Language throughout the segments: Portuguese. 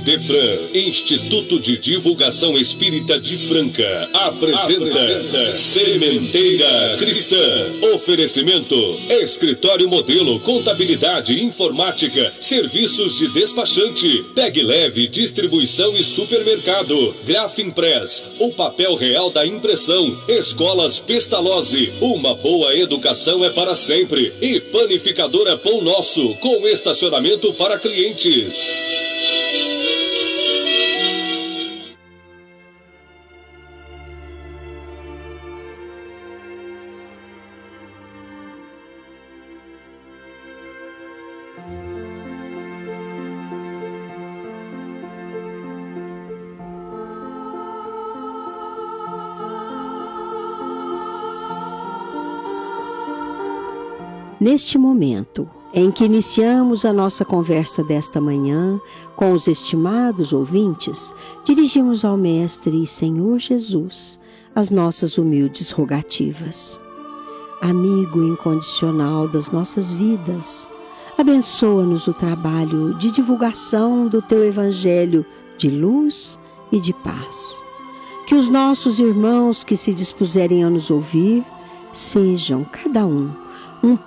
IDEFRAN, Instituto de Divulgação Espírita de Franca, apresenta Sementeira Cristã. Oferecimento: Escritório Modelo, Contabilidade, Informática, Serviços de Despachante, Pegue Leve, Distribuição e Supermercado, Grafimpress, o papel real da impressão, Escolas Pestalozzi, uma boa educação é para sempre, e Panificadora Pão Nosso, com estacionamento para clientes. Neste momento em que iniciamos a nossa conversa desta manhã com os estimados ouvintes, dirigimos ao Mestre e Senhor Jesus as nossas humildes rogativas. Amigo incondicional das nossas vidas, abençoa-nos o trabalho de divulgação do Teu Evangelho de luz e de paz. Que os nossos irmãos que se dispuserem a nos ouvir sejam, cada um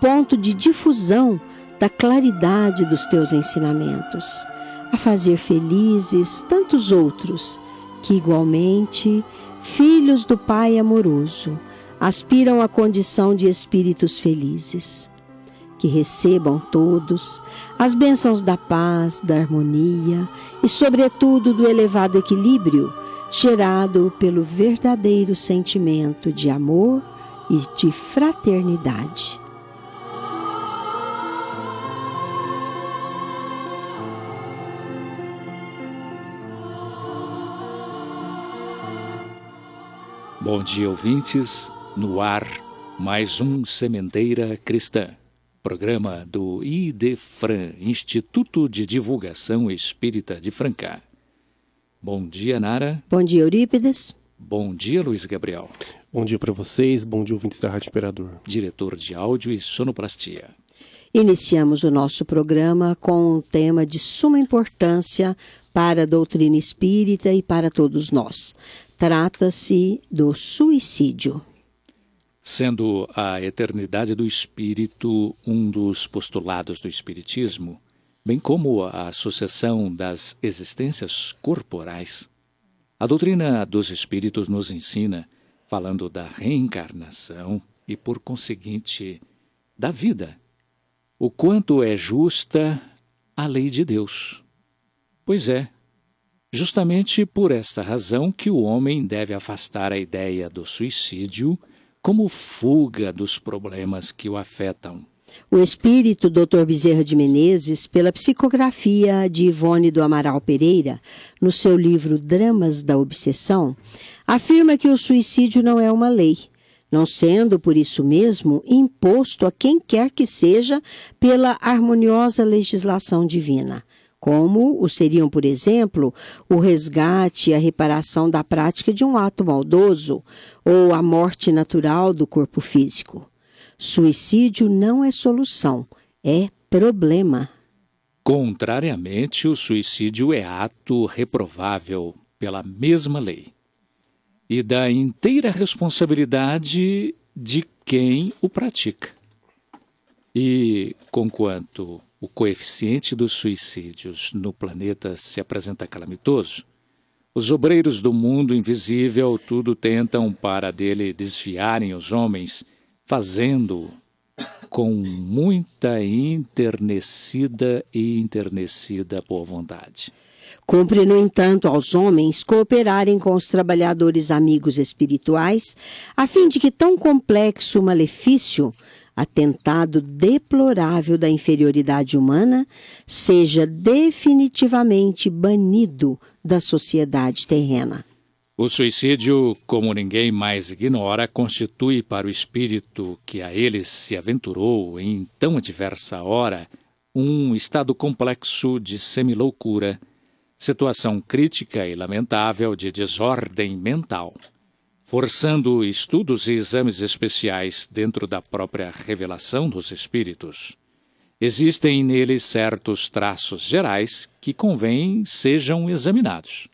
ponto de difusão da claridade dos Teus ensinamentos, a fazer felizes tantos outros que, igualmente, filhos do Pai amoroso, aspiram à condição de espíritos felizes. Que recebam todos as bênçãos da paz, da harmonia e, sobretudo, do elevado equilíbrio gerado pelo verdadeiro sentimento de amor e de fraternidade. Bom dia, ouvintes. No ar, mais um Sementeira Cristã, programa do IDEFRAN, Instituto de Divulgação Espírita de Franca. Bom dia, Nara. Bom dia, Eurípides. Bom dia, Luiz Gabriel. Bom dia para vocês, bom dia, ouvintes da Rádio Imperador. Diretor de áudio e sonoplastia. Iniciamos o nosso programa com um tema de suma importância para a doutrina espírita e para todos nós. Trata-se do suicídio. Sendo a eternidade do espírito um dos postulados do espiritismo, bem como a associação das existências corporais, a doutrina dos espíritos nos ensina, falando da reencarnação e, por conseguinte, da vida, o quanto é justa a lei de Deus. Pois é, justamente por esta razão que o homem deve afastar a ideia do suicídio como fuga dos problemas que o afetam. O espírito Dr. Bezerra de Menezes, pela psicografia de Ivone do Amaral Pereira, no seu livro Dramas da Obsessão, afirma que o suicídio não é uma lei, não sendo, por isso mesmo, imposto a quem quer que seja pela harmoniosa legislação divina, como o seriam, por exemplo, o resgate e a reparação da prática de um ato maldoso ou a morte natural do corpo físico. Suicídio não é solução, é problema. Contrariamente, o suicídio é ato reprovável pela mesma lei e da inteira responsabilidade de quem o pratica. E, conquanto o coeficiente dos suicídios no planeta se apresenta calamitoso, os obreiros do mundo invisível tudo tentam para dele desviarem os homens, fazendo com muita enternecida boa vontade. Cumpre, no entanto, aos homens cooperarem com os trabalhadores amigos espirituais, a fim de que tão complexo malefício, atentado deplorável da inferioridade humana, seja definitivamente banido da sociedade terrena. O suicídio, como ninguém mais ignora, constitui para o espírito que a ele se aventurou em tão adversa hora um estado complexo de semiloucura, situação crítica e lamentável de desordem mental, forçando estudos e exames especiais dentro da própria revelação dos espíritos, existem neles certos traços gerais que convém sejam examinados.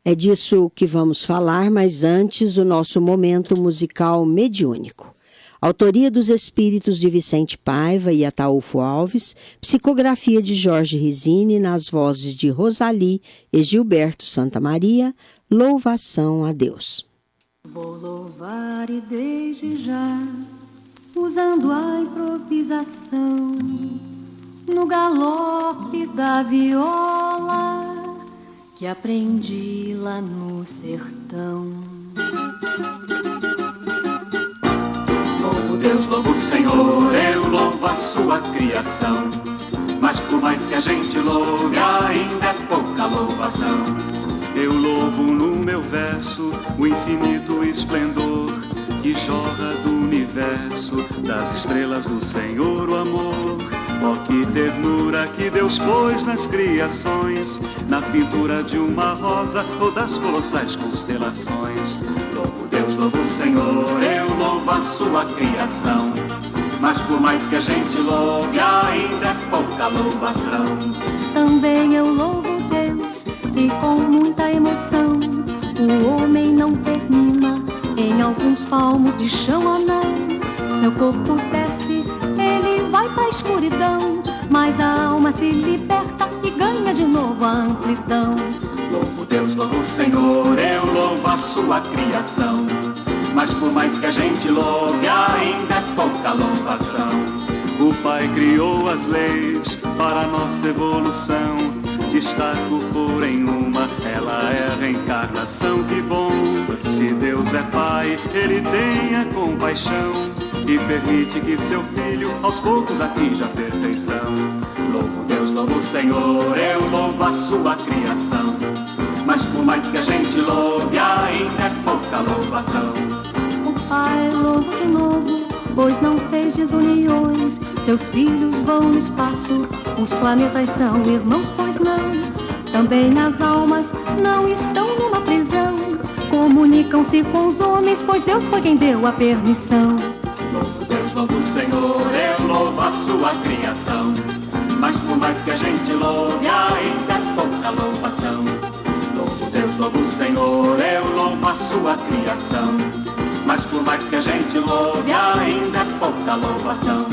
É disso que vamos falar, mas antes o nosso momento musical mediúnico. Autoria dos Espíritos de Vicente Paiva e Ataúfo Alves, psicografia de Jorge Risini nas vozes de Rosali e Gilberto Santa Maria, louvação a Deus. Vou louvar e desde já, usando a improvisação, no galope da viola, que aprendi lá no sertão. Louvo Deus, louvo o Senhor, eu louvo a sua criação. Mas por mais que a gente louve, ainda é pouca louvação. Eu louvo no meu verso o infinito esplendor que jorra do universo, das estrelas do Senhor o amor. Oh, que ternura que Deus pôs nas criações, na pintura de uma rosa ou das colossais constelações. Louvo Deus, louvo o Senhor, eu louvo a sua criação. Mas por mais que a gente louve, ainda é pouca louvação. Também eu louvo Deus e com muita emoção. O homem não termina em alguns palmos de chão ou não. Seu corpo desce, ele vai pra escuridão, mas a alma se liberta e ganha de novo a amplidão. Louvo Deus, louvo o Senhor, eu louvo a sua criação. Mas por mais que a gente louve, ainda é pouca louvação. O Pai criou as leis para a nossa evolução. Destaco, porém, uma, ela é a reencarnação. Que bom, se Deus é Pai, Ele tem a compaixão e permite que seu filho aos poucos atinja a perfeição. Louvo Deus, louvo o Senhor, eu louvo a sua criação. Mas por mais que a gente louve, ainda é pouca louvação. O Pai louvo de novo, pois não fez desuniões. Seus filhos vão no espaço, os planetas são irmãos, pois não. Também as almas não estão numa prisão, comunicam-se com os homens, pois Deus foi quem deu a permissão. Louvo Deus, louvo o Senhor, eu louvo a sua criação. Mas por mais que a gente louve, ainda é pouca louvação. Louvo Deus, louvo o Senhor, eu louvo a sua criação. Mas por mais que a gente louve, ainda é pouca louvação.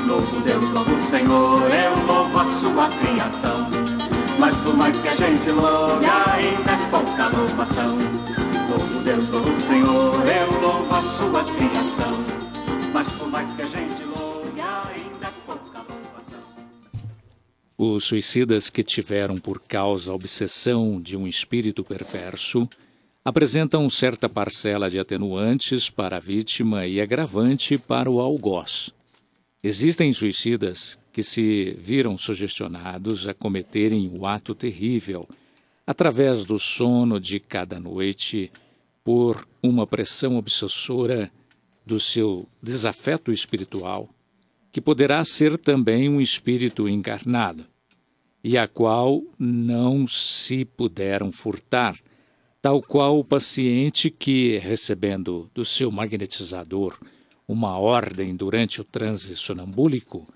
Louvo Deus, louvo o Senhor, eu louvo a sua criação. Mas por mais que a gente louve, ainda é pouca louvação. Louvo Deus, louvo o Senhor, eu louvo a sua criação. Mas por mais que a gente louve, ainda é pouca louvação. Os suicidas que tiveram por causa a obsessão de um espírito perverso apresentam certa parcela de atenuantes para a vítima e agravante para o algoz. Existem suicidas que se viram sugestionados a cometerem o ato terrível através do sono de cada noite por uma pressão obsessora do seu desafeto espiritual, que poderá ser também um espírito encarnado, e a qual não se puderam furtar, tal qual o paciente que, recebendo do seu magnetizador uma ordem durante o transe sonambúlico,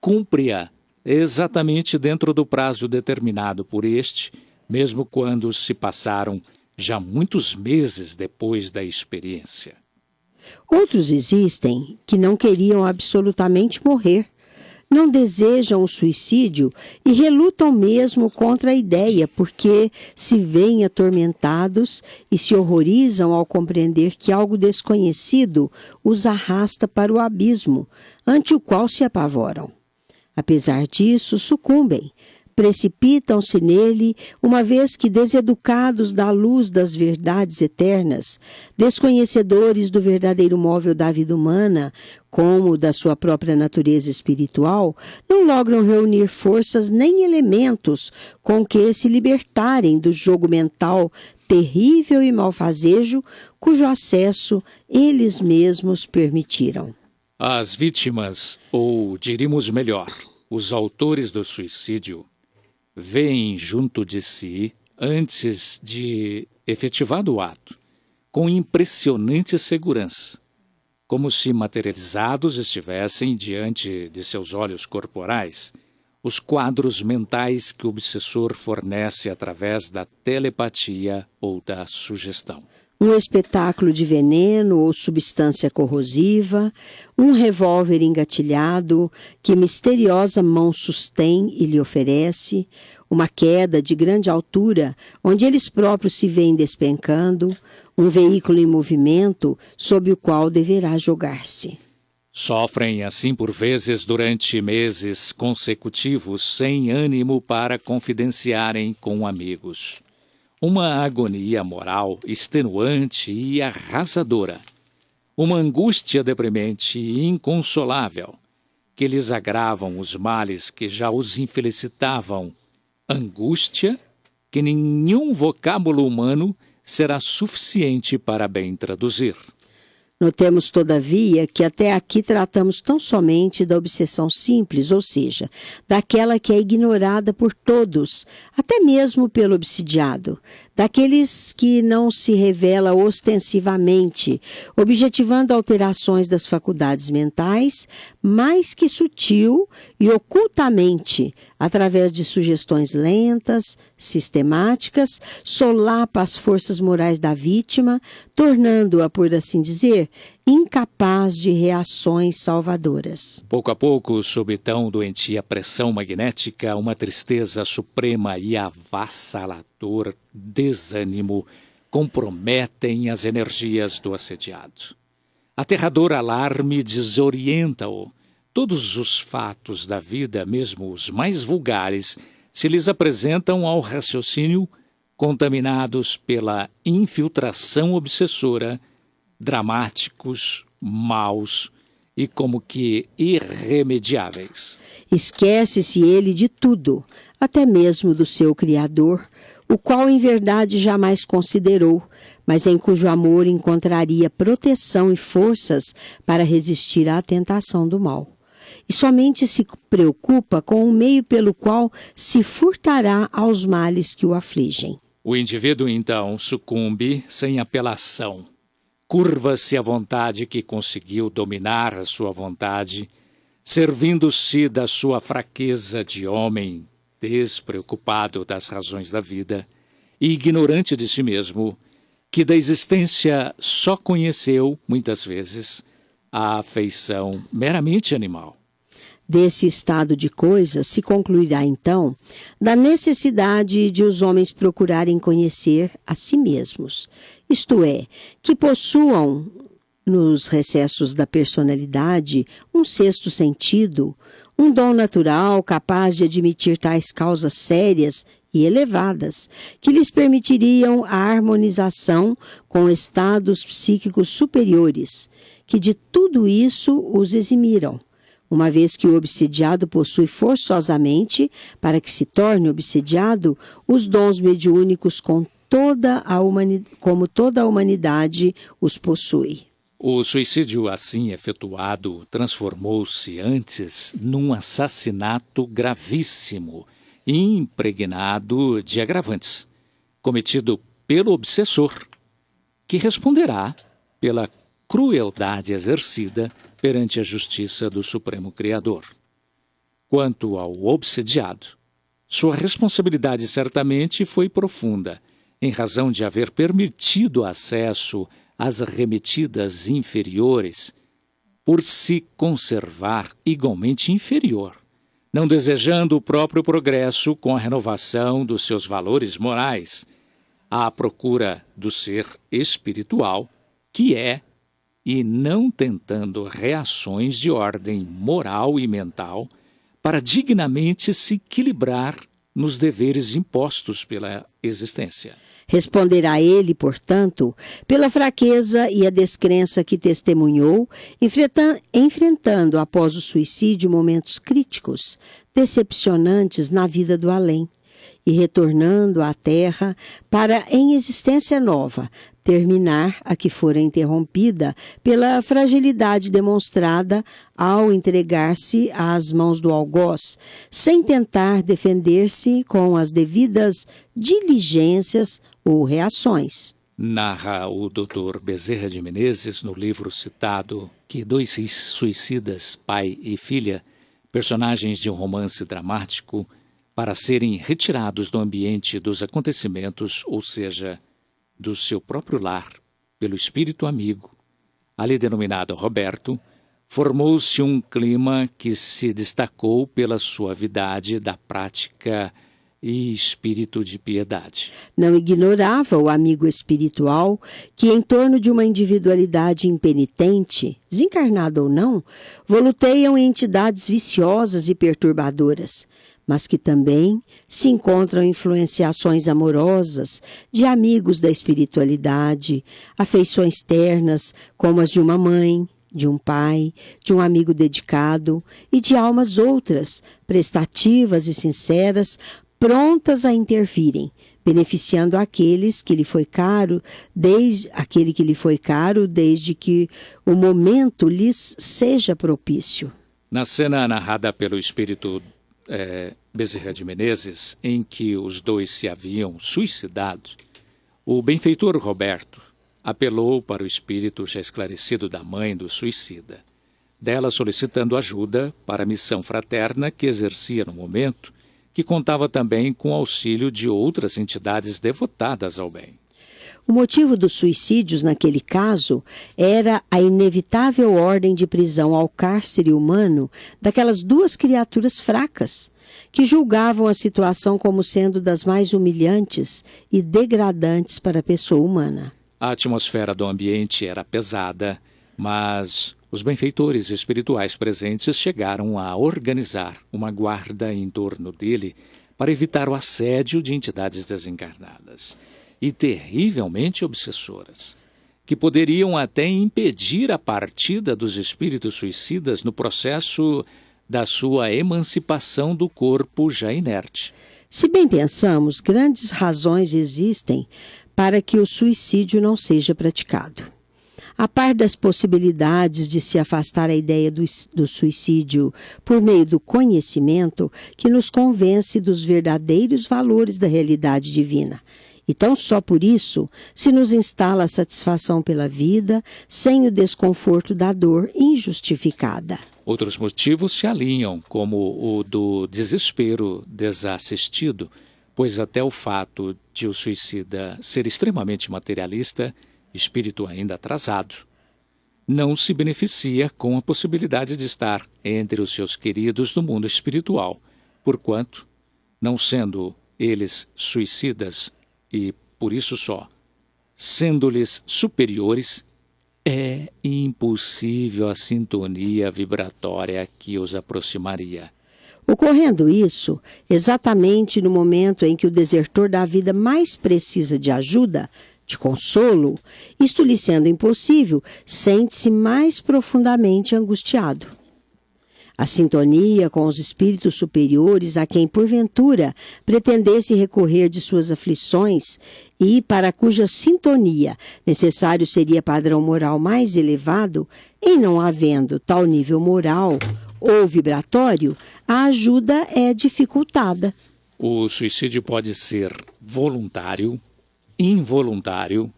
cumpre-a exatamente dentro do prazo determinado por este, mesmo quando se passaram já muitos meses depois da experiência. Outros existem que não queriam absolutamente morrer, não desejam o suicídio e relutam mesmo contra a ideia, porque se veem atormentados e se horrorizam ao compreender que algo desconhecido os arrasta para o abismo, ante o qual se apavoram. Apesar disso, sucumbem, precipitam-se nele, uma vez que, deseducados da luz das verdades eternas, desconhecedores do verdadeiro móvel da vida humana, como da sua própria natureza espiritual, não logram reunir forças nem elementos com que se libertarem do jogo mental terrível e malfazejo, cujo acesso eles mesmos permitiram. As vítimas, ou diríamos melhor, os autores do suicídio, veem junto de si, antes de efetivado o ato, com impressionante segurança, como se materializados estivessem diante de seus olhos corporais os quadros mentais que o obsessor fornece através da telepatia ou da sugestão. Um espetáculo de veneno ou substância corrosiva, um revólver engatilhado que misteriosa mão sustém e lhe oferece, uma queda de grande altura, onde eles próprios se veem despencando, um veículo em movimento sob o qual deverá jogar-se. Sofrem assim por vezes durante meses consecutivos, sem ânimo para confidenciarem com amigos. Uma agonia moral extenuante e arrasadora. Uma angústia deprimente e inconsolável, que lhes agravam os males que já os infelicitavam. Angústia que nenhum vocábulo humano será suficiente para bem traduzir. Notemos, todavia, que até aqui tratamos tão somente da obsessão simples, ou seja, daquela que é ignorada por todos, até mesmo pelo obsidiado, daqueles que não se revela ostensivamente, objetivando alterações das faculdades mentais, mais que sutil e ocultamente, através de sugestões lentas, sistemáticas, solapa as forças morais da vítima, tornando-a, por assim dizer, incapaz de reações salvadoras. Pouco a pouco, sob tão doentia pressão magnética, uma tristeza suprema e avassalador desânimo comprometem as energias do assediado. Aterrador alarme desorienta-o. Todos os fatos da vida, mesmo os mais vulgares, se lhes apresentam ao raciocínio contaminados pela infiltração obsessora, dramáticos, maus e como que irremediáveis. Esquece-se ele de tudo, até mesmo do seu Criador, o qual em verdade jamais considerou, mas em cujo amor encontraria proteção e forças para resistir à tentação do mal. E somente se preocupa com o meio pelo qual se furtará aos males que o afligem. O indivíduo, então, sucumbe sem apelação. Curva-se à vontade que conseguiu dominar a sua vontade, servindo-se da sua fraqueza de homem despreocupado das razões da vida e ignorante de si mesmo, que da existência só conheceu, muitas vezes, a afeição meramente animal. Desse estado de coisas se concluirá, então, da necessidade de os homens procurarem conhecer a si mesmos, isto é, que possuam, nos recessos da personalidade, um sexto sentido, um dom natural capaz de admitir tais causas sérias e elevadas, que lhes permitiriam a harmonização com estados psíquicos superiores, que de tudo isso os eximiram, uma vez que o obsediado possui forçosamente, para que se torne obsediado, os dons mediúnicos como toda a humanidade os possui. O suicídio assim efetuado transformou-se antes num assassinato gravíssimo e impregnado de agravantes, cometido pelo obsessor, que responderá pela crueldade exercida perante a justiça do Supremo Criador. Quanto ao obsediado, sua responsabilidade certamente foi profunda, em razão de haver permitido acesso às remetidas inferiores, por se conservar igualmente inferior, não desejando o próprio progresso com a renovação dos seus valores morais, à procura do ser espiritual, que é, e não tentando reações de ordem moral e mental para dignamente se equilibrar nos deveres impostos pela existência. Responderá ele, portanto, pela fraqueza e a descrença que testemunhou, enfrentando após o suicídio momentos críticos, decepcionantes na vida do além, e retornando à Terra para, em existência nova, terminar a que fora interrompida pela fragilidade demonstrada ao entregar-se às mãos do algoz, sem tentar defender-se com as devidas diligências ou reações. Narra o Dr. Bezerra de Menezes, no livro citado, que dois suicidas, pai e filha, personagens de um romance dramático, para serem retirados do ambiente dos acontecimentos, ou seja, do seu próprio lar, pelo espírito amigo, ali denominado Roberto, formou-se um clima que se destacou pela suavidade da prática e espírito de piedade. Não ignorava o amigo espiritual que, em torno de uma individualidade impenitente, desencarnada ou não, voluteiam entidades viciosas e perturbadoras, mas que também se encontram influenciações amorosas de amigos da espiritualidade, afeições ternas como as de uma mãe, de um pai, de um amigo dedicado e de almas outras, prestativas e sinceras, prontas a intervirem, beneficiando aquele que lhe foi caro, desde que o momento lhes seja propício. Na cena narrada pelo espírito Bezerra de Menezes, em que os dois se haviam suicidado, o benfeitor Roberto apelou para o espírito já esclarecido da mãe do suicida, dela solicitando ajuda para a missão fraterna que exercia no momento, que contava também com o auxílio de outras entidades devotadas ao bem. O motivo dos suicídios naquele caso era a inevitável ordem de prisão ao cárcere humano daquelas duas criaturas fracas, que julgavam a situação como sendo das mais humilhantes e degradantes para a pessoa humana. A atmosfera do ambiente era pesada, mas os benfeitores espirituais presentes chegaram a organizar uma guarda em torno dele para evitar o assédio de entidades desencarnadas e terrivelmente obsessoras, que poderiam até impedir a partida dos espíritos suicidas no processo da sua emancipação do corpo já inerte. Se bem pensamos, grandes razões existem para que o suicídio não seja praticado. A par das possibilidades de se afastar a ideia do suicídio por meio do conhecimento que nos convence dos verdadeiros valores da realidade divina. E tão só por isso se nos instala a satisfação pela vida sem o desconforto da dor injustificada. Outros motivos se alinham, como o do desespero desassistido, pois até o fato de o suicida ser extremamente materialista, espírito ainda atrasado, não se beneficia com a possibilidade de estar entre os seus queridos do mundo espiritual, porquanto, não sendo eles suicidas e, por isso só, sendo-lhes superiores, é impossível a sintonia vibratória que os aproximaria. Ocorrendo isso, exatamente no momento em que o desertor da vida mais precisa de ajuda, de consolo, isto lhe sendo impossível, sente-se mais profundamente angustiado. A sintonia com os espíritos superiores a quem, porventura, pretendesse recorrer de suas aflições e para cuja sintonia necessário seria padrão moral mais elevado, em não havendo tal nível moral ou vibratório, a ajuda é dificultada. O suicídio pode ser voluntário, involuntário,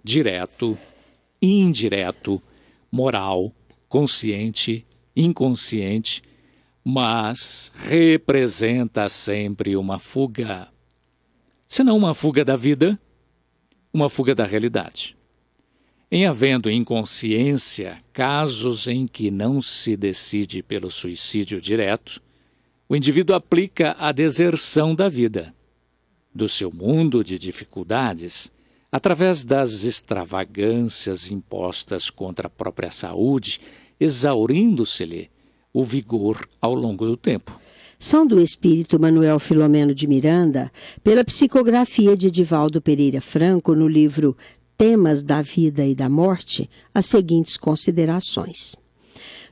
direto, indireto, moral, consciente, inconsciente, mas representa sempre uma fuga. Se não uma fuga da vida, uma fuga da realidade. Em havendo inconsciência, casos em que não se decide pelo suicídio direto, o indivíduo aplica a deserção da vida, do seu mundo de dificuldades, através das extravagâncias impostas contra a própria saúde, exaurindo-se-lhe o vigor ao longo do tempo. São do espírito Manuel Filomeno de Miranda, pela psicografia de Edivaldo Pereira Franco, no livro Temas da Vida e da Morte, as seguintes considerações.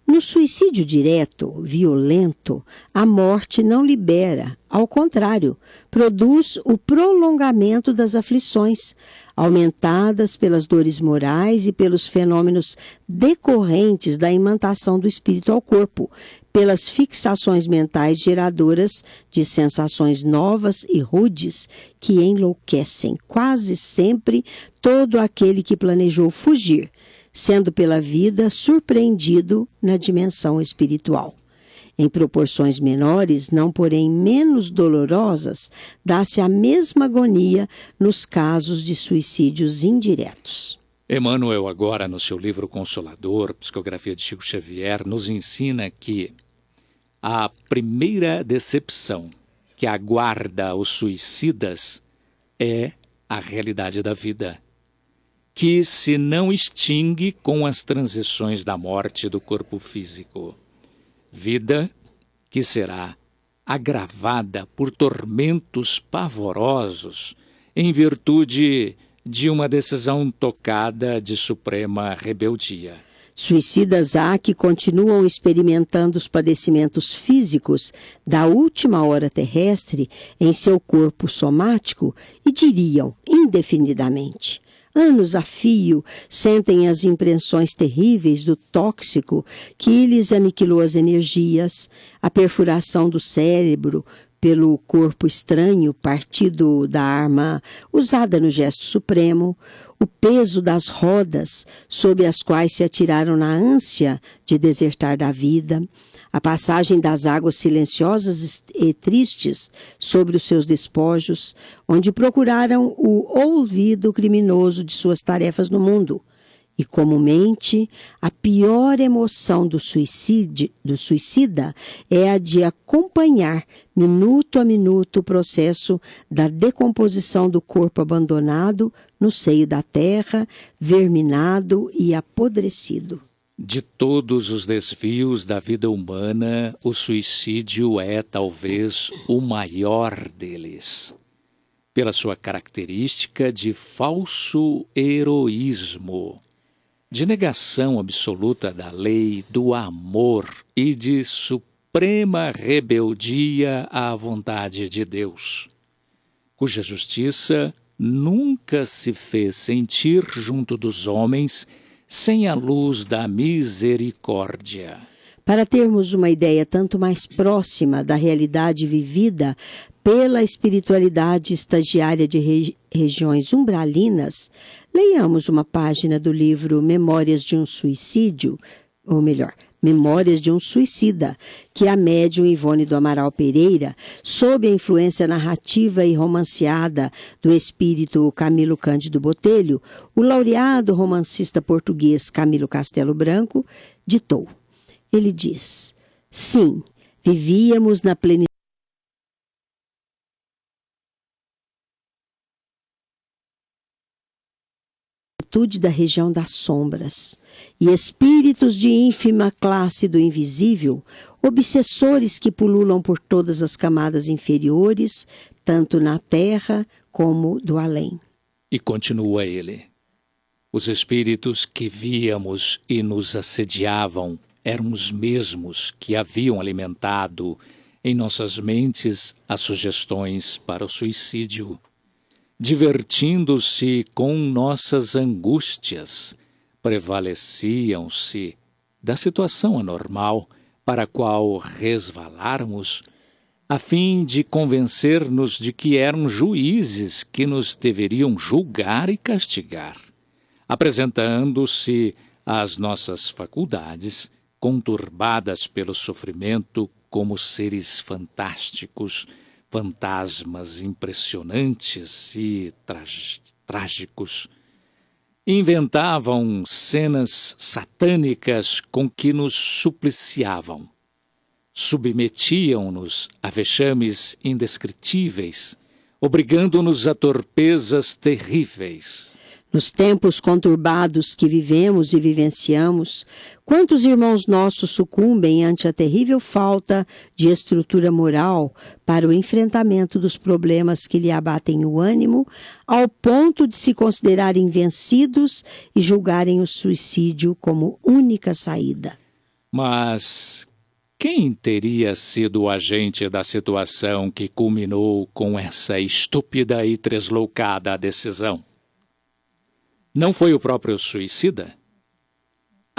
No suicídio direto, violento, a morte não libera, ao contrário, produz o prolongamento das aflições, aumentadas pelas dores morais e pelos fenômenos decorrentes da imantação do espírito ao corpo, pelas fixações mentais geradoras de sensações novas e rudes que enlouquecem quase sempre todo aquele que planejou fugir, sendo pela vida surpreendido na dimensão espiritual. Em proporções menores, não porém menos dolorosas, dá-se a mesma agonia nos casos de suicídios indiretos. Emmanuel, agora no seu livro Consolador, Psicografia de Chico Xavier, nos ensina que a primeira decepção que aguarda os suicidas é a realidade da vida, que se não extingue com as transições da morte do corpo físico. Vida que será agravada por tormentos pavorosos em virtude de uma decisão tocada de suprema rebeldia. Suicidas há que continuam experimentando os padecimentos físicos da última hora terrestre em seu corpo somático e diriam, indefinidamente, anos a fio, sentem as impressões terríveis do tóxico que lhes aniquilou as energias, a perfuração do cérebro pelo corpo estranho partido da arma usada no gesto supremo, o peso das rodas sob as quais se atiraram na ânsia de desertar da vida, a passagem das águas silenciosas e tristes sobre os seus despojos, onde procuraram o olvido criminoso de suas tarefas no mundo. E, comumente, a pior emoção do suicida é a de acompanhar, minuto a minuto, o processo da decomposição do corpo abandonado no seio da terra, verminado e apodrecido. De todos os desvios da vida humana, o suicídio é talvez o maior deles, pela sua característica de falso heroísmo, de negação absoluta da lei, do amor e de suprema rebeldia à vontade de Deus, cuja justiça nunca se fez sentir junto dos homens sem a luz da misericórdia. Para termos uma ideia tanto mais próxima da realidade vivida pela espiritualidade estagiária de regiões umbralinas, leiamos uma página do livro Memórias de um Suicídio, ou melhor, Memórias de um Suicida, que a médium Ivone do Amaral Pereira, sob a influência narrativa e romanceada do espírito Camilo Cândido Botelho, o laureado romancista português Camilo Castelo Branco, ditou. Ele diz: sim, vivíamos na plenitude da região das sombras, e espíritos de ínfima classe do invisível, obsessores que pululam por todas as camadas inferiores, tanto na terra como do além. E continua ele: os espíritos que víamos e nos assediavam eram os mesmos que haviam alimentado em nossas mentes as sugestões para o suicídio, divertindo-se com nossas angústias, prevaleciam-se da situação anormal para a qual resvaláramos, a fim de convencer-nos de que eram juízes que nos deveriam julgar e castigar, apresentando-se às nossas faculdades, conturbadas pelo sofrimento, como seres fantásticos, fantasmas impressionantes e trágicos. Inventavam cenas satânicas com que nos supliciavam. Submetiam-nos a vexames indescritíveis, obrigando-nos a torpezas terríveis. Nos tempos conturbados que vivemos e vivenciamos, quantos irmãos nossos sucumbem ante a terrível falta de estrutura moral para o enfrentamento dos problemas que lhe abatem o ânimo, ao ponto de se considerarem vencidos e julgarem o suicídio como única saída. Mas quem teria sido o agente da situação que culminou com essa estúpida e tresloucada decisão? Não foi o próprio suicida?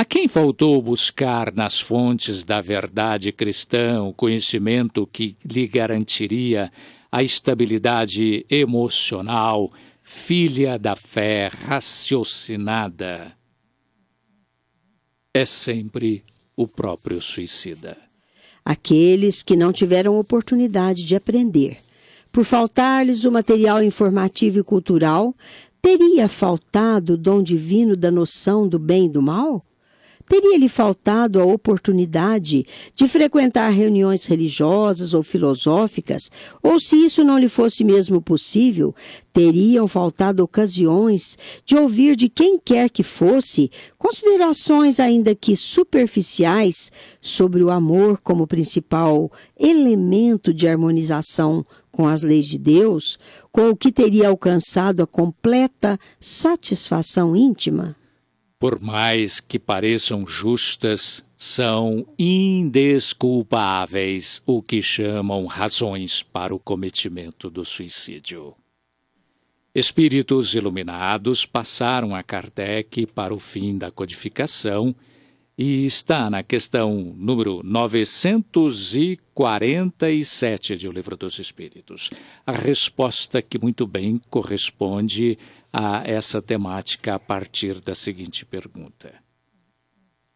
A quem faltou buscar nas fontes da verdade cristã o conhecimento que lhe garantiria a estabilidade emocional, filha da fé raciocinada? É sempre o próprio suicida. Aqueles que não tiveram oportunidade de aprender, por faltar-lhes o material informativo e cultural, teria faltado o dom divino da noção do bem e do mal? Teria-lhe faltado a oportunidade de frequentar reuniões religiosas ou filosóficas, ou se isso não lhe fosse mesmo possível, teriam faltado ocasiões de ouvir de quem quer que fosse considerações ainda que superficiais sobre o amor como principal elemento de harmonização com as leis de Deus, com o que teria alcançado a completa satisfação íntima? Por mais que pareçam justas, são indesculpáveis o que chamam razões para o cometimento do suicídio. Espíritos iluminados passaram a Kardec para o fim da codificação e está na questão número 947 de O Livro dos Espíritos. A resposta que muito bem corresponde a essa temática a partir da seguinte pergunta: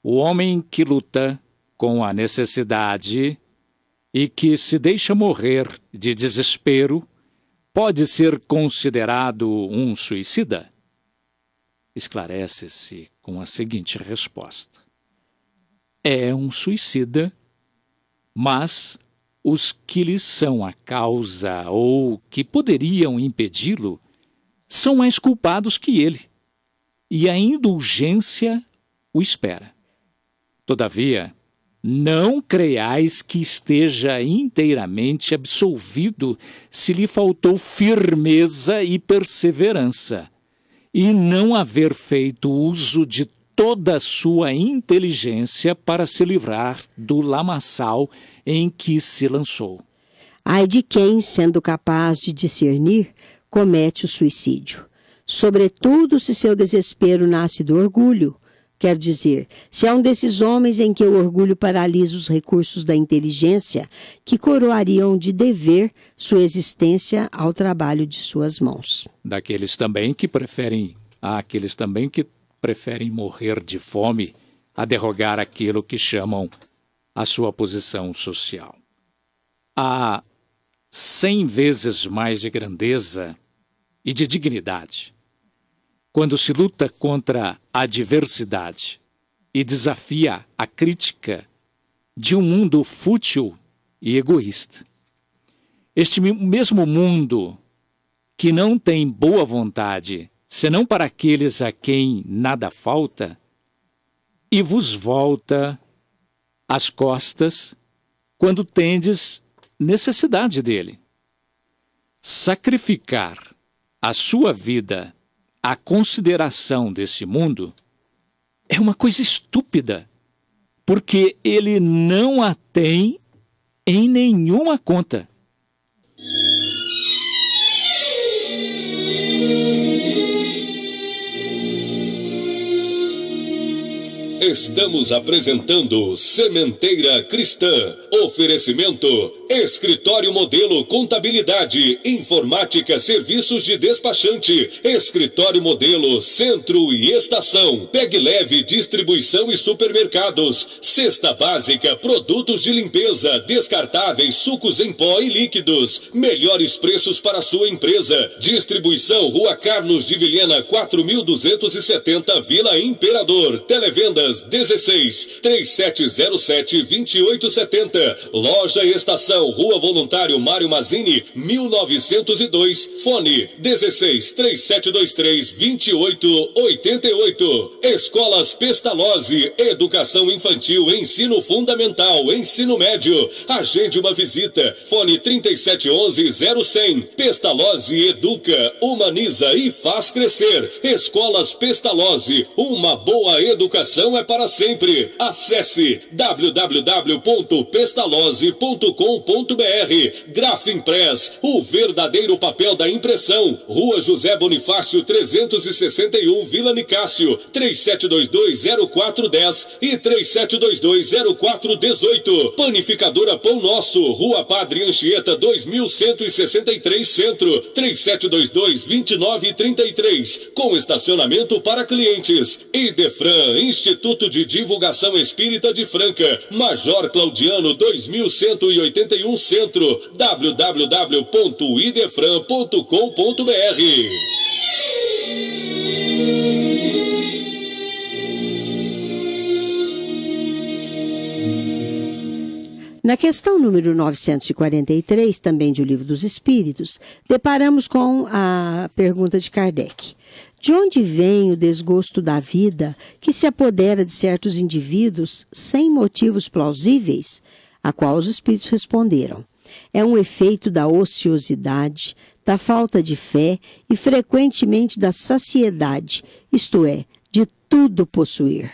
o homem que luta com a necessidade e que se deixa morrer de desespero pode ser considerado um suicida? Esclarece-se com a seguinte resposta: é um suicida, mas os que lhe são a causa ou que poderiam impedi-lo são mais culpados que ele, e a indulgência o espera. Todavia, não creiais que esteja inteiramente absolvido se lhe faltou firmeza e perseverança, e não haver feito uso de toda a sua inteligência para se livrar do lamaçal em que se lançou. Ai de quem, sendo capaz de discernir, comete o suicídio, sobretudo se seu desespero nasce do orgulho. Quer dizer, se é um desses homens em que o orgulho paralisa os recursos da inteligência que coroariam de dever sua existência ao trabalho de suas mãos. Daqueles também que preferem morrer de fome a derrogar aquilo que chamam a sua posição social. Há 100 vezes mais de grandeza e de dignidade quando se luta contra a adversidade e desafia a crítica de um mundo fútil e egoísta. Este mesmo mundo que não tem boa vontade, senão para aqueles a quem nada falta, e vos volta as costas quando tendes necessidade dele. Sacrificar a sua vida à consideração desse mundo é uma coisa estúpida, porque ele não a tem em nenhuma conta. Estamos apresentando Sementeira Cristã. Oferecimento: Escritório Modelo Contabilidade, Informática, Serviços de Despachante, Escritório Modelo Centro e Estação, Pegue Leve Distribuição e Supermercados, Cesta Básica, Produtos de Limpeza, Descartáveis, Sucos em Pó e Líquidos, melhores preços para sua empresa. Distribuição: Rua Carlos de Vilhena 4270, Vila Imperador. Televendas 16 3707 2870. Loja Estação, Rua Voluntário Mário Mazzini 1902. Fone 16 3723 2888. Escolas Pestalozzi, Educação Infantil, Ensino Fundamental, Ensino Médio. Agende uma visita. Fone 3711-0100. Pestalozzi educa, humaniza e faz crescer. Escolas Pestalozzi, uma boa educação é para sempre. Acesse www.pestalozzi.com.br. Grafimpress, o verdadeiro papel da impressão. Rua José Bonifácio 361, Vila Nicásio, 3722-0410 e 3722-0418. Panificadora Pão Nosso, Rua Padre Anchieta 2163 Centro, 3722-2933, com estacionamento para clientes. Idefran, Instituto de Divulgação Espírita de Franca, Major Claudiano 2181 Centro, www.idefran.com.br. Na questão número 943, também de O Livro dos Espíritos, deparamos com a pergunta de Kardec. De onde vem o desgosto da vida que se apodera de certos indivíduos sem motivos plausíveis? A qual os espíritos responderam: é um efeito da ociosidade, da falta de fé e frequentemente da saciedade, isto é, de tudo possuir.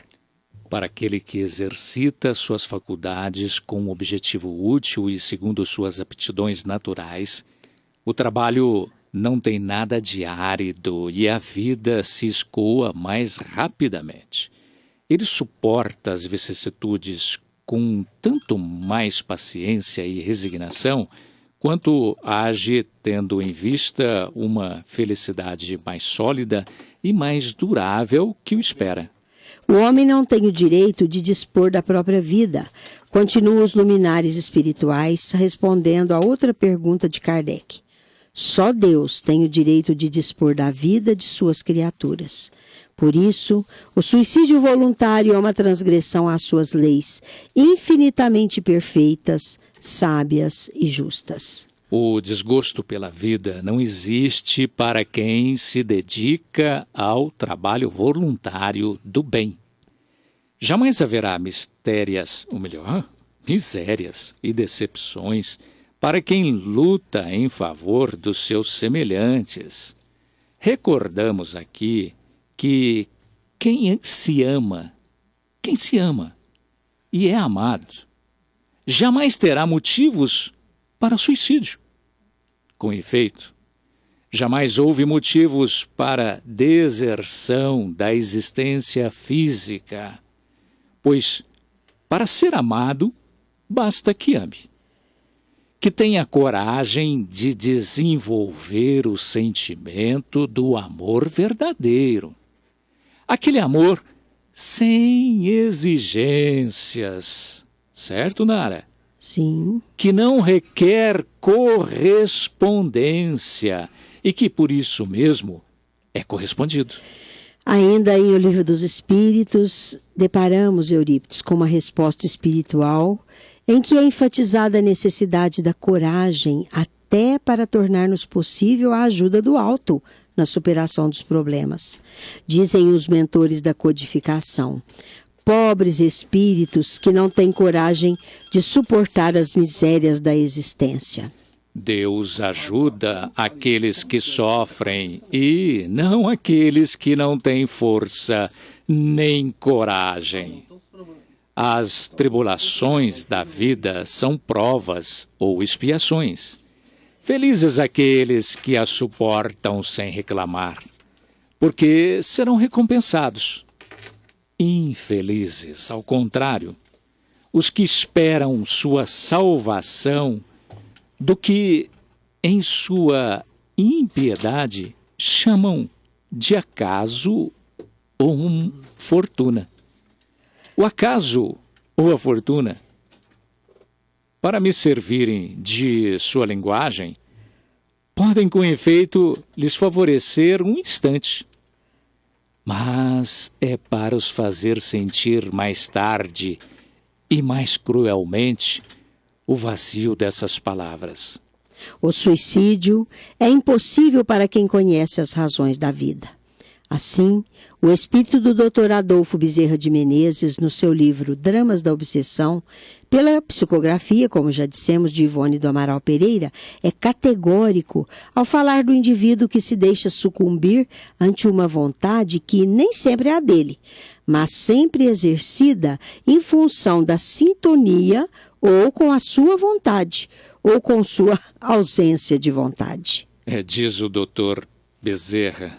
Para aquele que exercita suas faculdades com um objetivo útil e segundo suas aptidões naturais, o trabalho não tem nada de árido e a vida se escoa mais rapidamente. Ele suporta as vicissitudes com tanto mais paciência e resignação, quanto age tendo em vista uma felicidade mais sólida e mais durável que o espera. O homem não tem o direito de dispor da própria vida, continuam os luminares espirituais, respondendo a outra pergunta de Kardec. Só Deus tem o direito de dispor da vida de suas criaturas. Por isso, o suicídio voluntário é uma transgressão às suas leis, infinitamente perfeitas, sábias e justas. O desgosto pela vida não existe para quem se dedica ao trabalho voluntário do bem. Jamais haverá misérias e decepções para quem luta em favor dos seus semelhantes. Recordamos aqui que quem se ama e é amado, jamais terá motivos para suicídio. Com efeito, jamais houve motivos para deserção da existência física, pois, para ser amado, basta que ame, que tenha coragem de desenvolver o sentimento do amor verdadeiro, aquele amor sem exigências, certo, Nara? Sim. Que não requer correspondência e que, por isso mesmo, é correspondido. Ainda em O Livro dos Espíritos, deparamos, Eurípides, com uma resposta espiritual em que é enfatizada a necessidade da coragem até para tornar-nos possível a ajuda do alto na superação dos problemas. Dizem os mentores da codificação: pobres espíritos que não têm coragem de suportar as misérias da existência. Deus ajuda aqueles que sofrem e não aqueles que não têm força nem coragem. As tribulações da vida são provas ou expiações. Felizes aqueles que as suportam sem reclamar, porque serão recompensados. Infelizes, ao contrário, os que esperam sua salvação do que, em sua impiedade, chamam de acaso ou fortuna. O acaso ou a fortuna, para me servirem de sua linguagem, podem com efeito lhes favorecer um instante, mas é para os fazer sentir mais tarde e mais cruelmente o vazio dessas palavras. O suicídio é impossível para quem conhece as razões da vida. Assim, o espírito do Dr. Adolfo Bezerra de Menezes, no seu livro Dramas da Obsessão, pela psicografia, como já dissemos, de Ivone do Amaral Pereira, é categórico ao falar do indivíduo que se deixa sucumbir ante uma vontade que nem sempre é a dele, mas sempre exercida em função da sintonia ou com a sua vontade, ou com sua ausência de vontade. Diz o Dr. Bezerra,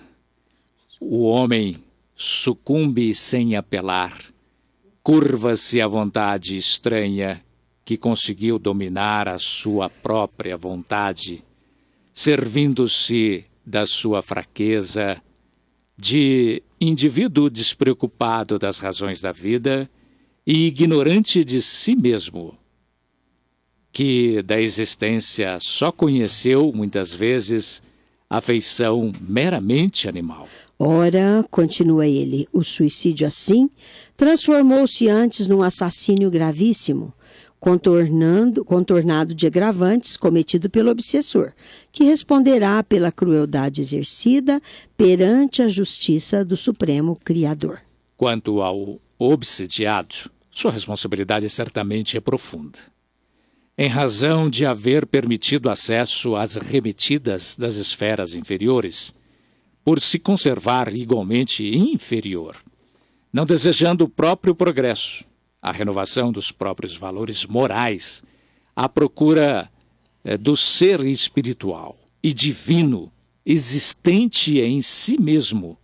o homem sucumbe sem apelar, curva-se à vontade estranha que conseguiu dominar a sua própria vontade, servindo-se da sua fraqueza, de indivíduo despreocupado das razões da vida e ignorante de si mesmo, que da existência só conheceu, muitas vezes, a feição meramente animal. Ora, continua ele, o suicídio assim transformou-se antes num assassínio gravíssimo, contornado de agravantes cometido pelo obsessor, que responderá pela crueldade exercida perante a justiça do Supremo Criador. Quanto ao obsidiado, sua responsabilidade certamente é profunda. Em razão de haver permitido acesso às remetidas das esferas inferiores, por se conservar igualmente inferior, não desejando o próprio progresso, a renovação dos próprios valores morais, à procura do ser espiritual e divino existente em si mesmo,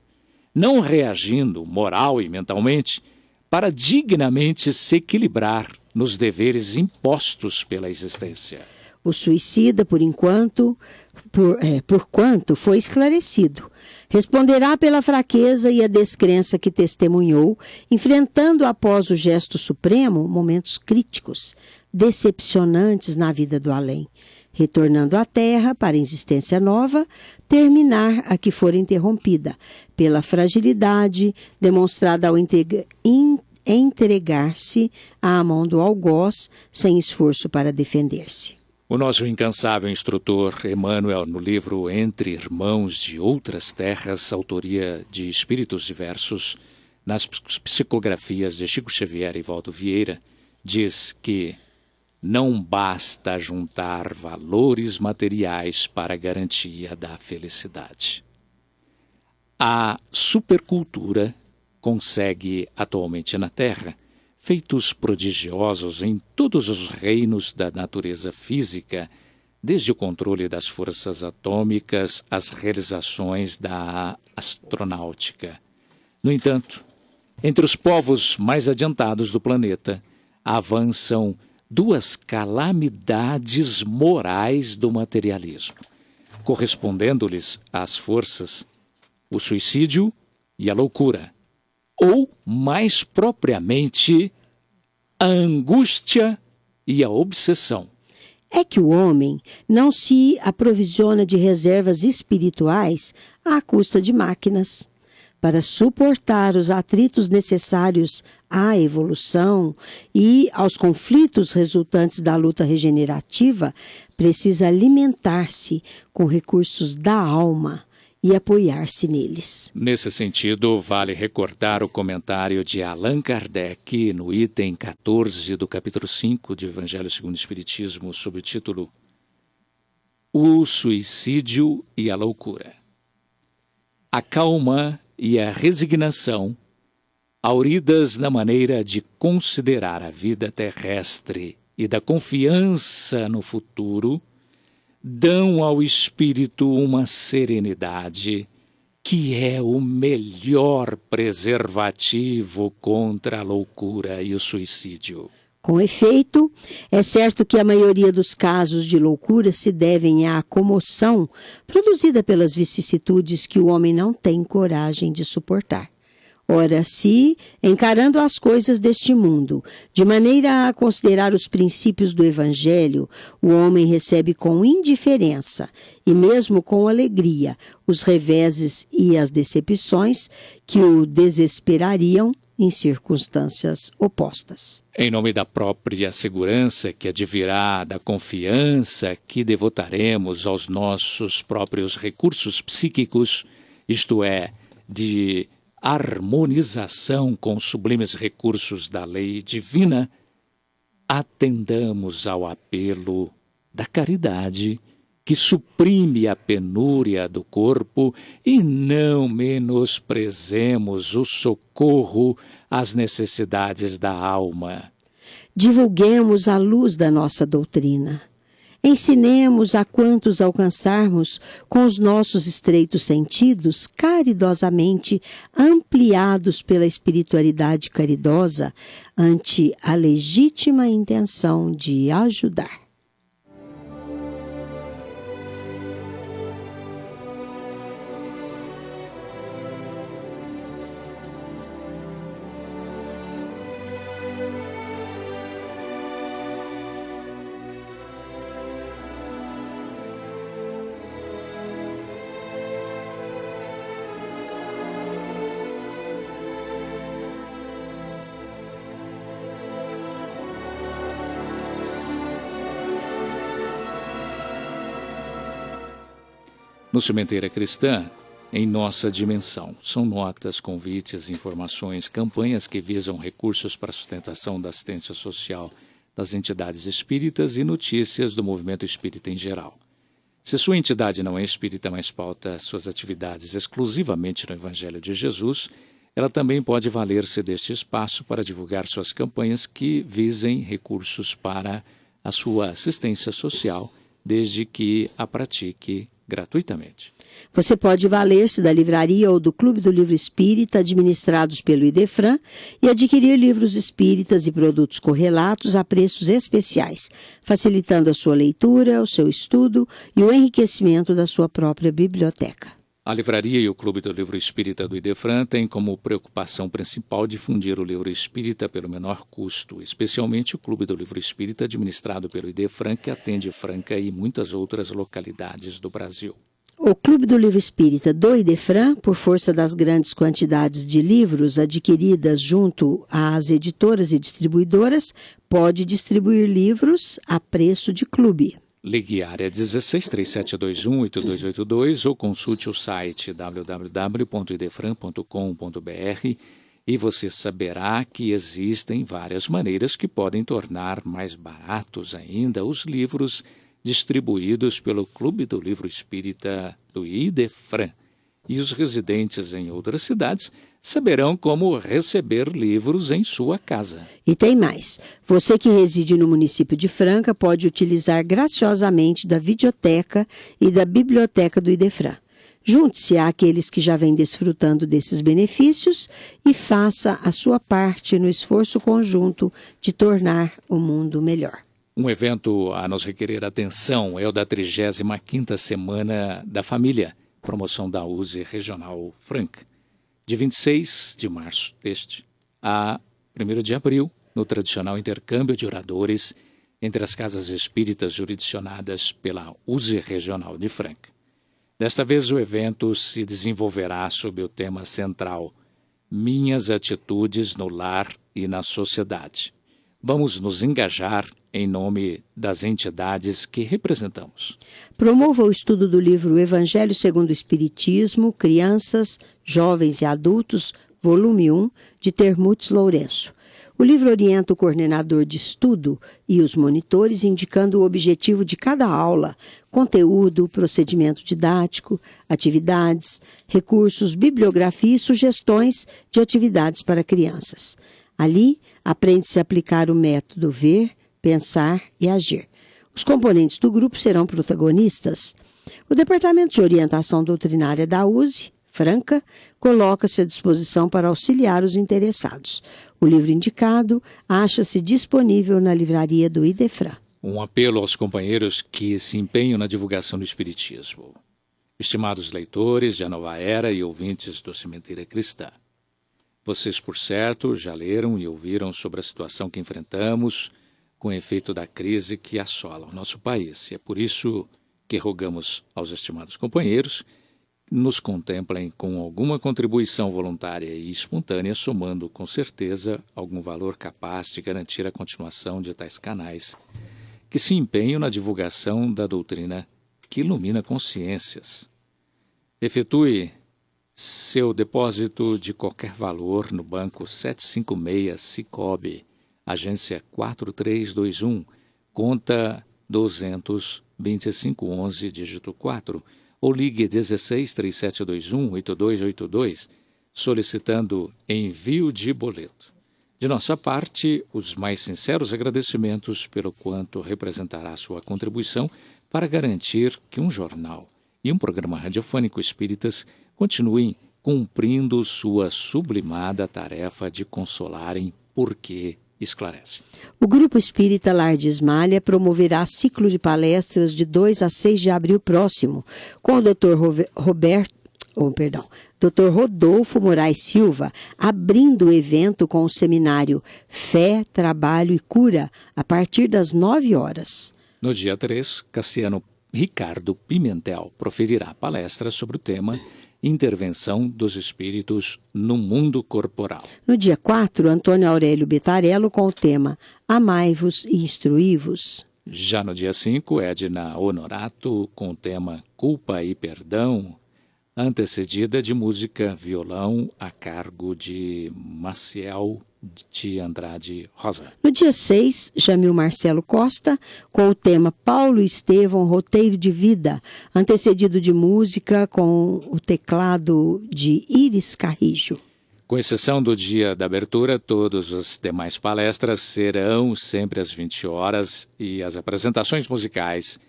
não reagindo moral e mentalmente para dignamente se equilibrar nos deveres impostos pela existência. O suicida, por quanto foi esclarecido, responderá pela fraqueza e a descrença que testemunhou, enfrentando após o gesto supremo momentos críticos, decepcionantes na vida do além, retornando à terra para a existência nova, terminar a que for interrompida, pela fragilidade demonstrada ao entregar-se à mão do algoz sem esforço para defender-se. O nosso incansável instrutor Emmanuel, no livro Entre Irmãos de Outras Terras, autoria de espíritos diversos, nas psicografias de Chico Xavier e Valdo Vieira, diz que não basta juntar valores materiais para a garantia da felicidade. A supercultura consegue atualmente na Terra feitos prodigiosos em todos os reinos da natureza física, desde o controle das forças atômicas às realizações da astronáutica. No entanto, entre os povos mais adiantados do planeta, avançam duas calamidades morais do materialismo, correspondendo-lhes às forças, o suicídio e a loucura, ou, mais propriamente, a angústia e a obsessão. É que o homem não se aprovisiona de reservas espirituais à custa de máquinas. Para suportar os atritos necessários à evolução e aos conflitos resultantes da luta regenerativa, precisa alimentar-se com recursos da alma e apoiar-se neles. Nesse sentido, vale recordar o comentário de Allan Kardec no item 14 do capítulo 5 de Evangelho segundo o Espiritismo, sob o título O Suicídio e a Loucura. A calma e a resignação, auridas na maneira de considerar a vida terrestre e da confiança no futuro, dão ao espírito uma serenidade que é o melhor preservativo contra a loucura e o suicídio. Com efeito, é certo que a maioria dos casos de loucura se devem à comoção produzida pelas vicissitudes que o homem não tem coragem de suportar. Ora, se, encarando as coisas deste mundo, de maneira a considerar os princípios do Evangelho, o homem recebe com indiferença e mesmo com alegria os reveses e as decepções que o desesperariam em circunstâncias opostas. Em nome da própria segurança que advirá da confiança que devotaremos aos nossos próprios recursos psíquicos, isto é, de harmonização com os sublimes recursos da lei divina, atendamos ao apelo da caridade que suprime a penúria do corpo e não menosprezemos o socorro às necessidades da alma. Divulguemos a luz da nossa doutrina. Ensinemos a quantos alcançarmos com os nossos estreitos sentidos, caridosamente ampliados pela espiritualidade caridosa, ante a legítima intenção de ajudar. No Sementeira Cristã, em nossa dimensão, são notas, convites, informações, campanhas que visam recursos para a sustentação da assistência social das entidades espíritas e notícias do movimento espírita em geral. Se sua entidade não é espírita, mas pauta suas atividades exclusivamente no Evangelho de Jesus, ela também pode valer-se deste espaço para divulgar suas campanhas que visem recursos para a sua assistência social, desde que a pratique gratuitamente. Você pode valer-se da livraria ou do Clube do Livro Espírita, administrados pelo Idefran, e adquirir livros espíritas e produtos correlatos a preços especiais, facilitando a sua leitura, o seu estudo e o enriquecimento da sua própria biblioteca. A livraria e o Clube do Livro Espírita do Idefran têm como preocupação principal difundir o livro espírita pelo menor custo, especialmente o Clube do Livro Espírita administrado pelo Idefran, que atende Franca e muitas outras localidades do Brasil. O Clube do Livro Espírita do Idefran, por força das grandes quantidades de livros adquiridas junto às editoras e distribuidoras, pode distribuir livros a preço de clube. Ligue área 16 3721 8282 ou consulte o site www.idefran.com.br e você saberá que existem várias maneiras que podem tornar mais baratos ainda os livros distribuídos pelo Clube do Livro Espírita do Idefran. E os residentes em outras cidades saberão como receber livros em sua casa. E tem mais. Você que reside no município de Franca pode utilizar graciosamente da videoteca e da biblioteca do Idefran. Junte-se àqueles que já vêm desfrutando desses benefícios e faça a sua parte no esforço conjunto de tornar o mundo melhor. Um evento a nos requerer atenção é o da 35ª Semana da Família, promoção da USE Regional Franca, de 26 de março a 1º de abril, no tradicional intercâmbio de oradores entre as casas espíritas jurisdicionadas pela USE Regional de Franca. Desta vez o evento se desenvolverá sob o tema central Minhas Atitudes no Lar e na Sociedade. Vamos nos engajar em nome das entidades que representamos. Promova o estudo do livro Evangelho segundo o Espiritismo, Crianças, Jovens e Adultos, volume 1, de Termutz Lourenço. O livro orienta o coordenador de estudo e os monitores, indicando o objetivo de cada aula, conteúdo, procedimento didático, atividades, recursos, bibliografia e sugestões de atividades para crianças. Ali, aprende-se a aplicar o método ver, pensar e agir. Os componentes do grupo serão protagonistas. O Departamento de Orientação Doutrinária da USE, Franca, coloca-se à disposição para auxiliar os interessados. O livro indicado acha-se disponível na livraria do Idefran. Um apelo aos companheiros que se empenham na divulgação do Espiritismo. Estimados leitores de A Nova Era e ouvintes do Sementeira Cristã, vocês, por certo, já leram e ouviram sobre a situação que enfrentamos com o efeito da crise que assola o nosso país. E é por isso que rogamos aos estimados companheiros que nos contemplem com alguma contribuição voluntária e espontânea, somando com certeza algum valor capaz de garantir a continuação de tais canais, que se empenham na divulgação da doutrina que ilumina consciências. Efetue seu depósito de qualquer valor no Banco 756 Sicob, agência 4321, conta 200-2511, dígito 4, ou ligue 16 3721 8282, solicitando envio de boleto. De nossa parte, os mais sinceros agradecimentos pelo quanto representará sua contribuição para garantir que um jornal e um programa radiofônico espíritas continuem cumprindo sua sublimada tarefa de consolarem porque esclarecem. O Grupo Espírita Lar de Ismalha promoverá ciclo de palestras de 2 a 6 de abril próximo, com o Dr. Dr. Rodolfo Moraes Silva, abrindo o evento com o seminário Fé, Trabalho e Cura, a partir das 9 horas. No dia 3, Cassiano Ricardo Pimentel proferirá palestra sobre o tema Intervenção dos Espíritos no Mundo Corporal. No dia 4, Antônio Aurélio Betarello com o tema Amai-vos e Instruí-vos. Já no dia 5, Edna Honorato com o tema Culpa e Perdão, antecedida de música violão a cargo de Maciel de Andrade Rosa. No dia 6, Jamil Marcelo Costa, com o tema Paulo Estevão, Roteiro de Vida, antecedido de música com o teclado de Iris Carrijo. Com exceção do dia da abertura, todas as demais palestras serão sempre às 20 horas e as apresentações musicais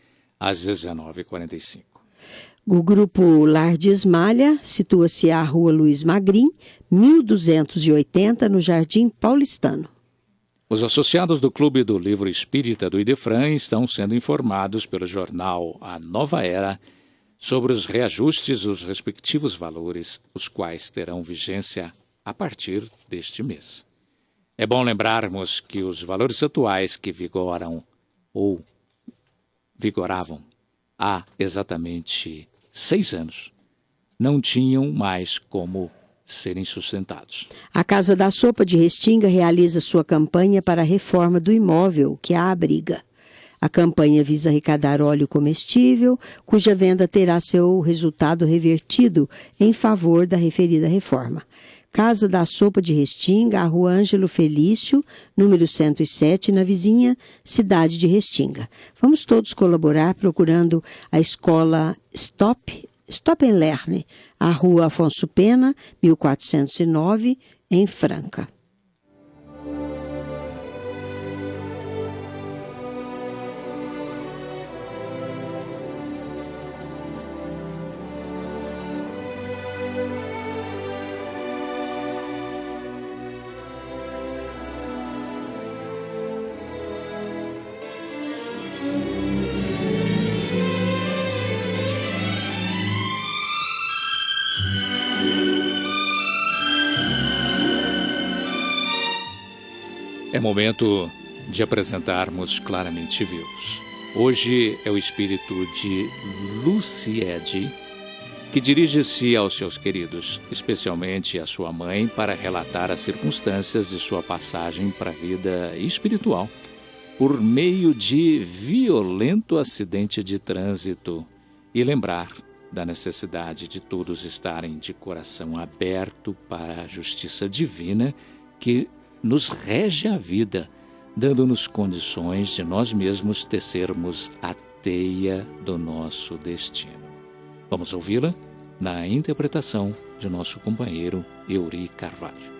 às 19h45. O Grupo Lar de Ismalha situa-se à Rua Luiz Magrin, 1280, no Jardim Paulistano. Os associados do Clube do Livro Espírita do Idefran estão sendo informados pelo jornal A Nova Era sobre os reajustes dos respectivos valores, os quais terão vigência a partir deste mês. É bom lembrarmos que os valores atuais que vigoram ou vigoravam há exatamente 6 anos, não tinham mais como serem sustentados. A Casa da Sopa de Restinga realiza sua campanha para a reforma do imóvel que a abriga. A campanha visa arrecadar óleo comestível, cuja venda terá seu resultado revertido em favor da referida reforma. Casa da Sopa de Restinga, a Rua Ângelo Felício, número 107, na vizinha cidade de Restinga. Vamos todos colaborar procurando a escola Stop and Learn, a Rua Afonso Pena, 1409, em Franca. É momento de apresentarmos Claramente Vivos. Hoje é o espírito de Luciede, que dirige-se aos seus queridos, especialmente à sua mãe, para relatar as circunstâncias de sua passagem para a vida espiritual, por meio de violento acidente de trânsito, e lembrar da necessidade de todos estarem de coração aberto para a justiça divina que nos rege a vida, dando-nos condições de nós mesmos tecermos a teia do nosso destino. Vamos ouvi-la na interpretação de nosso companheiro Euri Carvalho.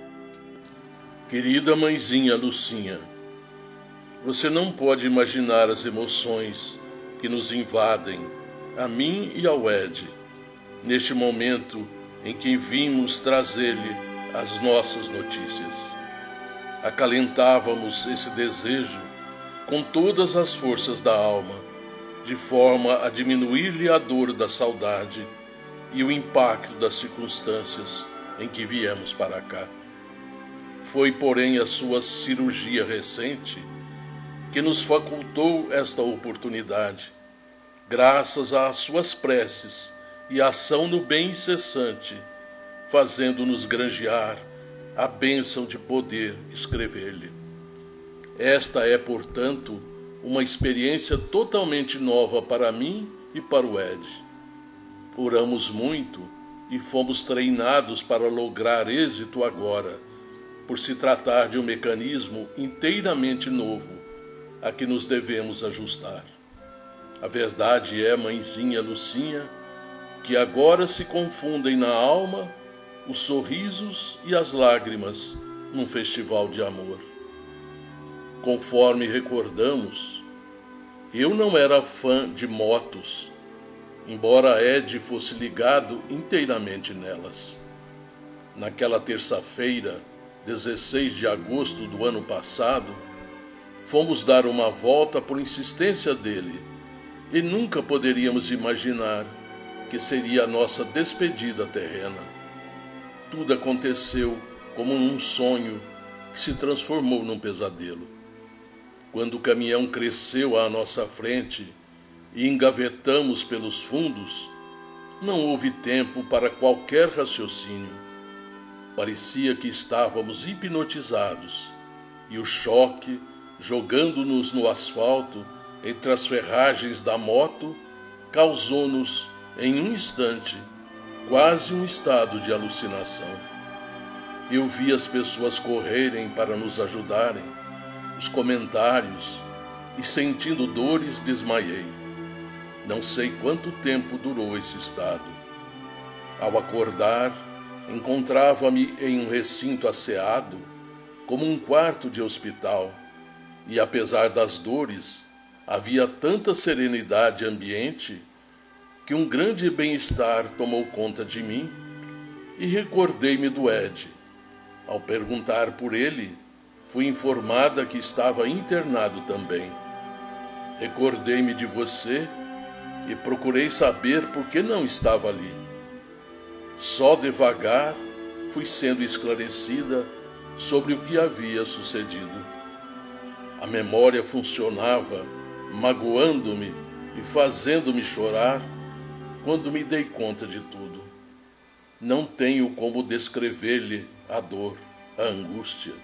Querida mãezinha Lucinha, você não pode imaginar as emoções que nos invadem, a mim e ao Ed, neste momento em que vimos trazer-lhe as nossas notícias. Acalentávamos esse desejo com todas as forças da alma, de forma a diminuir-lhe a dor da saudade e o impacto das circunstâncias em que viemos para cá. Foi, porém, a sua cirurgia recente que nos facultou esta oportunidade, graças às suas preces e ação no bem incessante, fazendo-nos granjear a bênção de poder escrever-lhe. Esta é, portanto, uma experiência totalmente nova para mim e para o Ed. Oramos muito e fomos treinados para lograr êxito agora, por se tratar de um mecanismo inteiramente novo a que nos devemos ajustar. A verdade é, mãezinha Lucinha, que agora se confundem na alma os sorrisos e as lágrimas num festival de amor. Conforme recordamos, eu não era fã de motos, embora Ed fosse ligado inteiramente nelas. Naquela terça-feira, 16 de agosto do ano passado, fomos dar uma volta por insistência dele e nunca poderíamos imaginar que seria a nossa despedida terrena. Tudo aconteceu como um sonho que se transformou num pesadelo. Quando o caminhão cresceu à nossa frente e engavetamos pelos fundos, não houve tempo para qualquer raciocínio. Parecia que estávamos hipnotizados e o choque, jogando-nos no asfalto entre as ferragens da moto, causou-nos, em um instante, quase um estado de alucinação. Eu vi as pessoas correrem para nos ajudarem, os comentários, e sentindo dores desmaiei. Não sei quanto tempo durou esse estado. Ao acordar, encontrava-me em um recinto asseado, como um quarto de hospital, e apesar das dores, havia tanta serenidade ambiente que um grande bem-estar tomou conta de mim e recordei-me do Ed. Ao perguntar por ele, fui informada que estava internado também. Recordei-me de você e procurei saber por que não estava ali. Só devagar fui sendo esclarecida sobre o que havia sucedido. A memória funcionava, magoando-me e fazendo-me chorar quando me dei conta de tudo. Não tenho como descrever-lhe a dor, a angústia.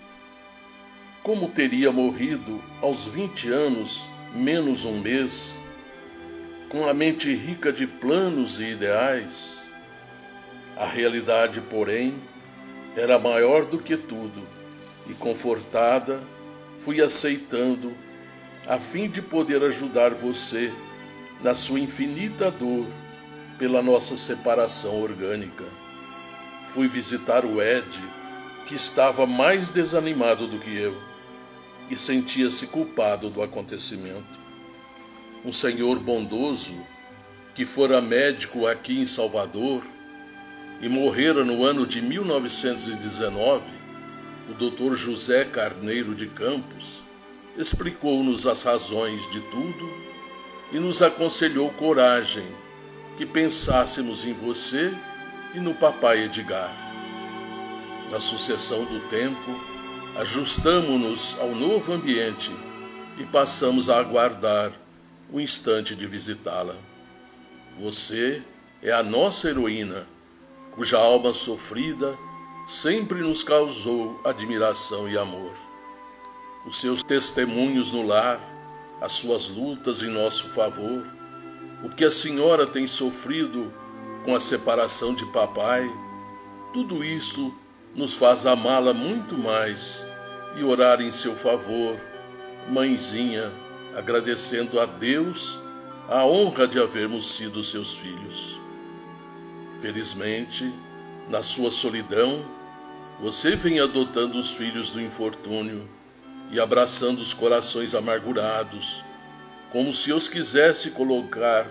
Como teria morrido aos 20 anos, menos um mês, com a mente rica de planos e ideais? A realidade, porém, era maior do que tudo, e confortada, fui aceitando, a fim de poder ajudar você na sua infinita dor pela nossa separação orgânica. Fui visitar o Ed, que estava mais desanimado do que eu, e sentia-se culpado do acontecimento. Um senhor bondoso, que fora médico aqui em Salvador e morrera no ano de 1919, o Dr. José Carneiro de Campos, explicou-nos as razões de tudo e nos aconselhou coragem, que pensássemos em você e no papai Edgar. Na sucessão do tempo, ajustamo-nos ao novo ambiente e passamos a aguardar o instante de visitá-la. Você é a nossa heroína, cuja alma sofrida sempre nos causou admiração e amor. Os seus testemunhos no lar, as suas lutas em nosso favor, o que a senhora tem sofrido com a separação de papai, tudo isso nos faz amá-la muito mais e orar em seu favor, mãezinha, agradecendo a Deus a honra de havermos sido seus filhos. Felizmente, na sua solidão, você vem adotando os filhos do infortúnio e abraçando os corações amargurados, como se os quisesse colocar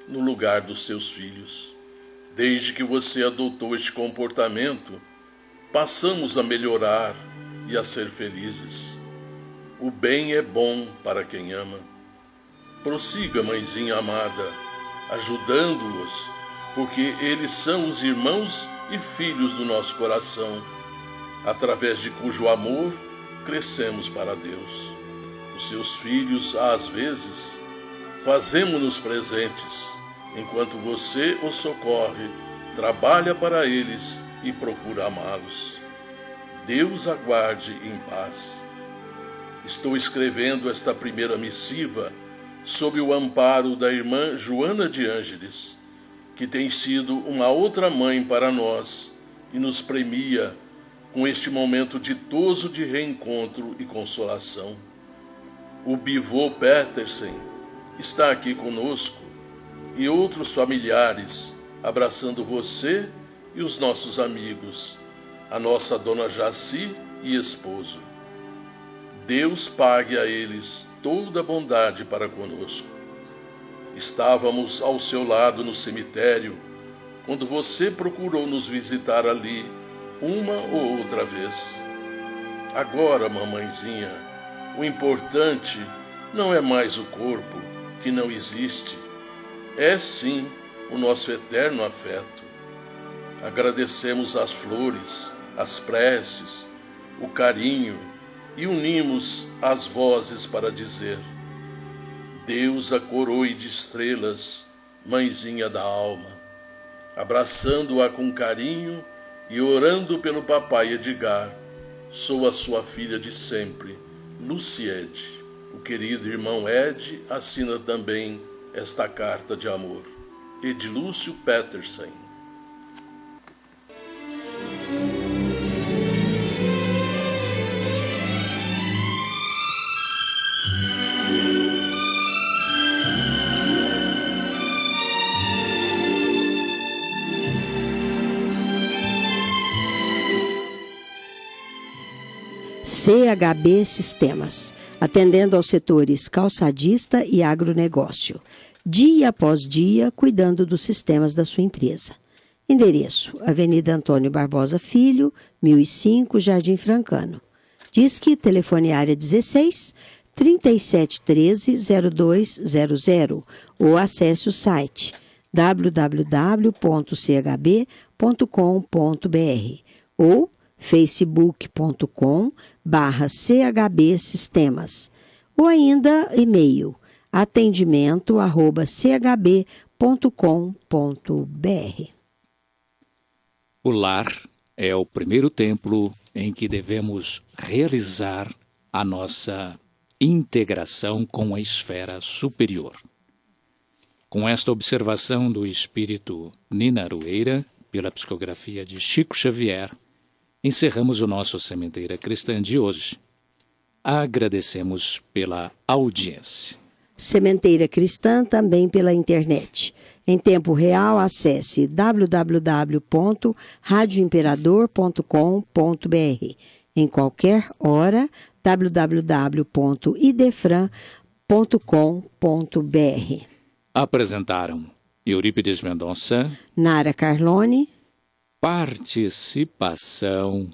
no lugar dos seus filhos. Desde que você adotou este comportamento, passamos a melhorar e a ser felizes. O bem é bom para quem ama. Prossiga, mãezinha amada, ajudando-os, porque eles são os irmãos e filhos do nosso coração, através de cujo amor crescemos para Deus. Os seus filhos, às vezes, fazemo-nos presentes, enquanto você os socorre, trabalha para eles e procura amá-los. Deus aguarde em paz. Estou escrevendo esta primeira missiva sob o amparo da irmã Joana de Ângeles, que tem sido uma outra mãe para nós e nos premia com este momento ditoso de reencontro e consolação. O Bivô Petersen está aqui conosco e outros familiares abraçando você e os nossos amigos, a nossa Dona Jaci e esposo. Deus pague a eles toda a bondade para conosco. Estávamos ao seu lado no cemitério quando você procurou nos visitar ali uma ou outra vez. Agora, mamãezinha, o importante não é mais o corpo, que não existe. É sim o nosso eterno afeto. Agradecemos as flores, as preces, o carinho e unimos as vozes para dizer: Deus a coroe de estrelas, mãezinha da alma. Abraçando-a com carinho e orando pelo papai Edgar, sou a sua filha de sempre, Luciede. O querido irmão Ed assina também esta carta de amor. Edilúcio Petersen. CHB Sistemas, atendendo aos setores calçadista e agronegócio, dia após dia cuidando dos sistemas da sua empresa. Endereço: Avenida Antônio Barbosa Filho, 1005, Jardim Francano. Disque telefone área 16 3713-0200 ou acesse o site www.chb.com.br ou facebook.com/CHB Sistemas ou ainda e-mail atendimento@chb.com.br. O lar é o primeiro templo em que devemos realizar a nossa integração com a esfera superior. Com esta observação do espírito Nina Arueira, pela psicografia de Chico Xavier, encerramos o nosso Sementeira Cristã de hoje. Agradecemos pela audiência. Sementeira Cristã também pela internet. Em tempo real, acesse www.radioimperador.com.br. Em qualquer hora, www.idefran.com.br. Apresentaram Eurípides Mendonça, Nara Carlone, participação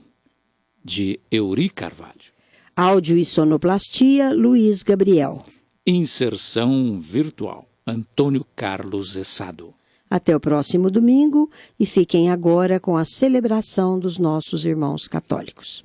de Euri Carvalho. Áudio e sonoplastia, Luiz Gabriel. Inserção virtual, Antônio Carlos Essado. Até o próximo domingo e fiquem agora com a celebração dos nossos irmãos católicos.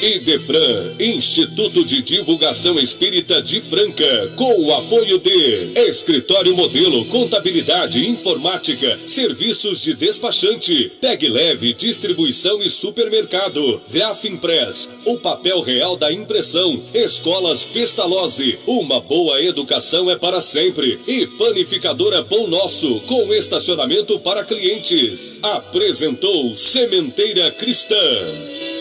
Idefran, Instituto de Divulgação Espírita de Franca, com o apoio de Escritório Modelo, Contabilidade, Informática, Serviços de Despachante, Tag Leve, Distribuição e Supermercado, Grafimpress, o papel real da impressão, Escolas Pestalozzi, uma boa educação é para sempre, e Panificadora Pão Nosso, com estacionamento para clientes. Apresentou Sementeira Cristã.